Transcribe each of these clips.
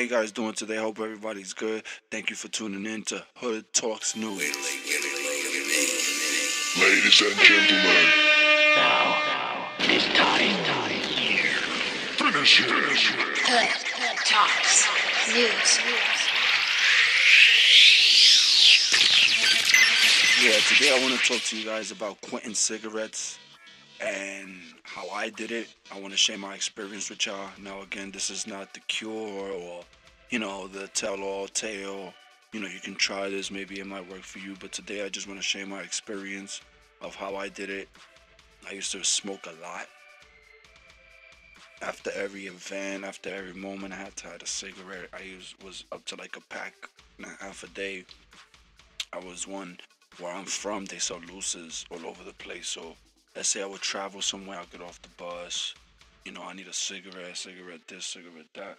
you guys doing today? Hope everybody's good. Thank you for tuning in to Hood Talks News. Ladies and gentlemen, Now it's time. finish it. Hood Talks News. Yeah, today I want to talk to you guys about quitting cigarettes and how I did it. I want to share my experience with y'all. Now, again, this is not the cure or, the tell-all tale. You can try this. Maybe it might work for you. But today I just want to share my experience of how I did it. I used to smoke a lot. After every event, after every moment, I had to have a cigarette. Was up to like a pack and a half a day. I was one where I'm from. They sell looses all over the place. So let's say I would travel somewhere. I'll get off the bus. I need a cigarette this, cigarette that.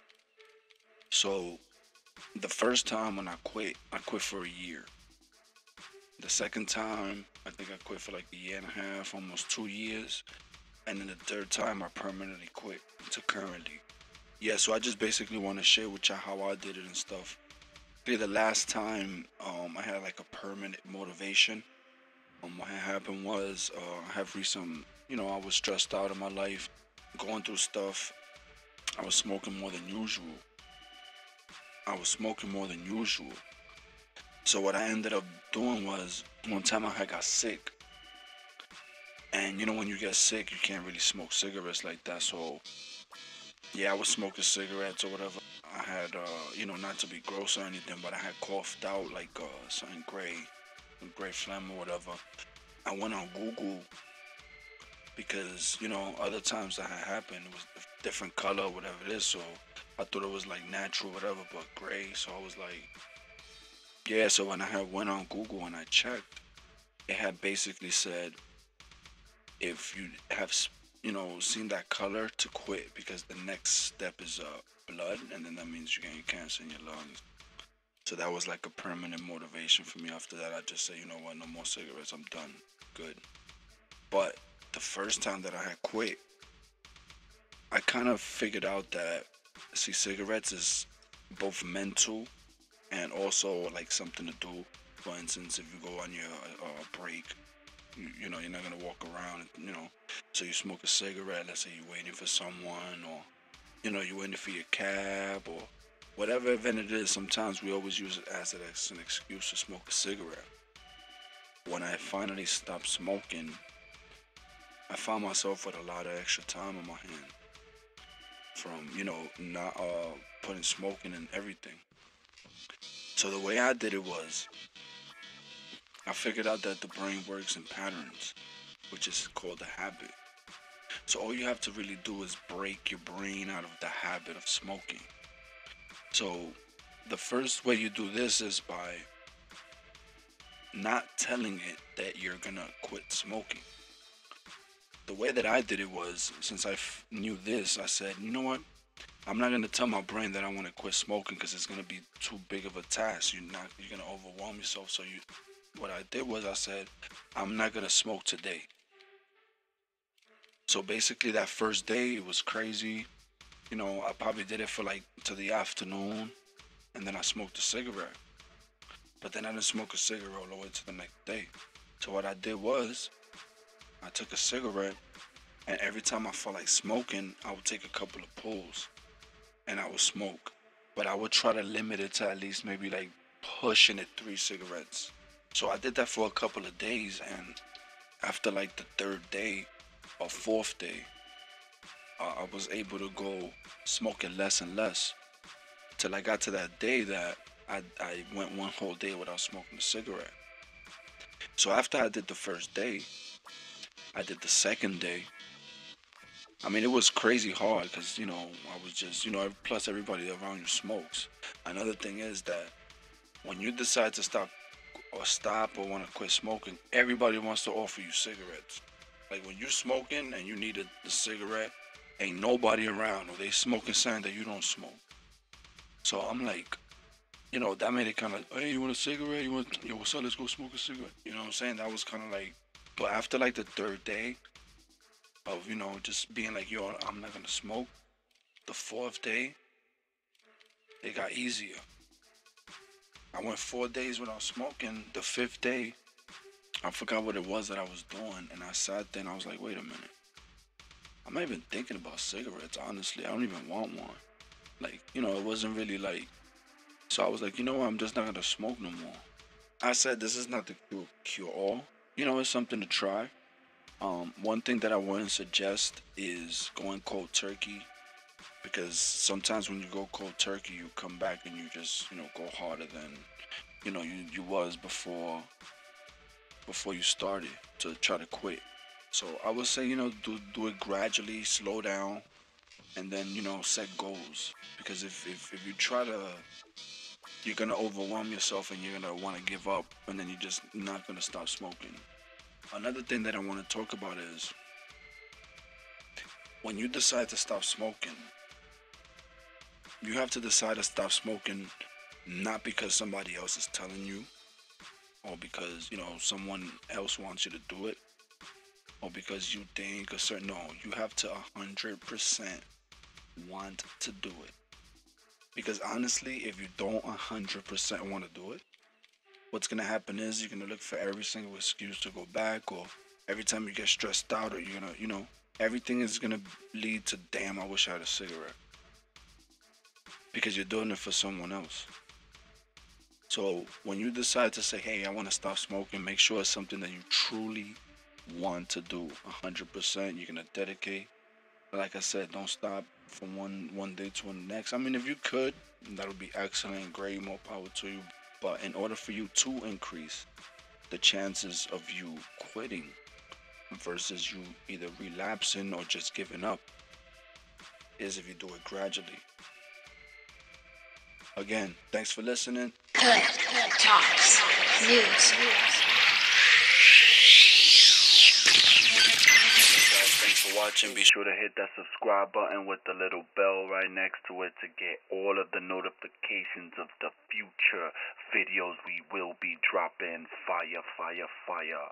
So the first time when I quit for a year. The second time, I think I quit for like a year and a half, almost 2 years. And then the third time, I permanently quit to currently. Yeah, so I just basically want to share with y'all how I did it and stuff. The last time I had like a permanent motivation. What had happened was I have recent, I was stressed out in my life, going through stuff. I was smoking more than usual. So what I ended up doing was one time I had got sick. And when you get sick, you can't really smoke cigarettes like that. So yeah, I was smoking cigarettes or whatever. I had, not to be gross or anything, but I had coughed out like something gray, some gray phlegm or whatever. I went on Google because, other times that had happened, it was a different color, whatever it is. So I thought it was like natural, whatever, but gray. So I was like, yeah. So when I had went on Google and I checked, it had basically said, if you have, seen that color, to quit, because the next step is blood, and then that means you're getting cancer in your lungs. So that was like a permanent motivation for me. After that, I just said, you know what, no more cigarettes, I'm done, good. But the first time that I had quit, I kind of figured out that, see, cigarettes is both mental and also like something to do. For instance, if you go on your break, you're not gonna walk around, so you smoke a cigarette. Let's say you're waiting for someone, or you're waiting for your cab, or whatever event it is. Sometimes we always use it as an excuse to smoke a cigarette. When I finally stopped smoking, I found myself with a lot of extra time on my hand from not putting smoking in everything. So the way I did it was, I figured out that the brain works in patterns, which is called a habit. So all you have to really do is break your brain out of the habit of smoking. So the first way you do this is by not telling it that you're gonna quit smoking. The way that I did it was, since I knew this, I said, you know what? I'm not gonna tell my brain that I want to quit smoking because it's gonna be too big of a task. You're gonna overwhelm yourself. So what I did was I said, I'm not gonna smoke today. So basically that first day it was crazy. I probably did it for like to the afternoon, and then I smoked a cigarette. But then I didn't smoke a cigarette all the way to the next day. So what I did was, I took a cigarette, and every time I felt like smoking, I would take a couple of pulls, and I would smoke. But I would try to limit it to at least maybe like pushing it 3 cigarettes. So I did that for a couple of days, and after like the third day or fourth day, I was able to go smoking less and less till I got to that day that I went one whole day without smoking a cigarette. So after I did the first day, I did the second day. I mean, it was crazy hard because, I was just, plus everybody around you smokes. Another thing is that when you decide to stop or want to quit smoking, everybody wants to offer you cigarettes. Like when you're smoking and you need a cigarette, ain't nobody around, or they smoking something that you don't smoke. So I'm like, that made it kind of, hey, you want a cigarette? Yo, what's up? Let's go smoke a cigarette. You know what I'm saying? That was kind of like, but after like the third day of, just being like, yo, I'm not gonna smoke. The fourth day, it got easier. I went 4 days without smoking. The 5th day, I forgot what it was that I was doing, and I sat there and I was like, wait a minute. I'm not even thinking about cigarettes, honestly. I don't even want one. Like, it wasn't really like. So I was like, you know what? I'm just not gonna smoke no more. I said this is not the cure all. It's something to try. One thing that I wouldn't suggest is going cold turkey, because sometimes when you go cold turkey, you come back and you just go harder than you was before you started to try to quit. So I would say do it gradually, slow down, and then set goals, because if you try to, you're gonna overwhelm yourself and you're gonna want to give up, and then you're just not gonna stop smoking. Another thing that I want to talk about is when you decide to stop smoking, you have to decide to stop smoking not because somebody else is telling you, or because someone else wants you to do it, or because you think a certain. No, you have to 100% want to do it. Because honestly, if you don't 100% want to do it, what's gonna happen is you're gonna look for every single excuse to go back, or every time you get stressed out, or you're gonna, everything is gonna lead to, damn, I wish I had a cigarette. Because you're doing it for someone else. So when you decide to say, hey, I want to stop smoking, make sure it's something that you truly want to do 100%. You're gonna dedicate. But like I said, don't stop from one day to the next. I mean, if you could, that would be excellent, great, more power to you. But in order for you to increase the chances of you quitting versus you either relapsing or just giving up, is if you do it gradually. Again, thanks for listening. HoodTalks News. Thanks for watching. Be sure to hit that subscribe button with the little bell right next to it to get all of the notifications of the future videos we will be dropping. Fire, fire, fire.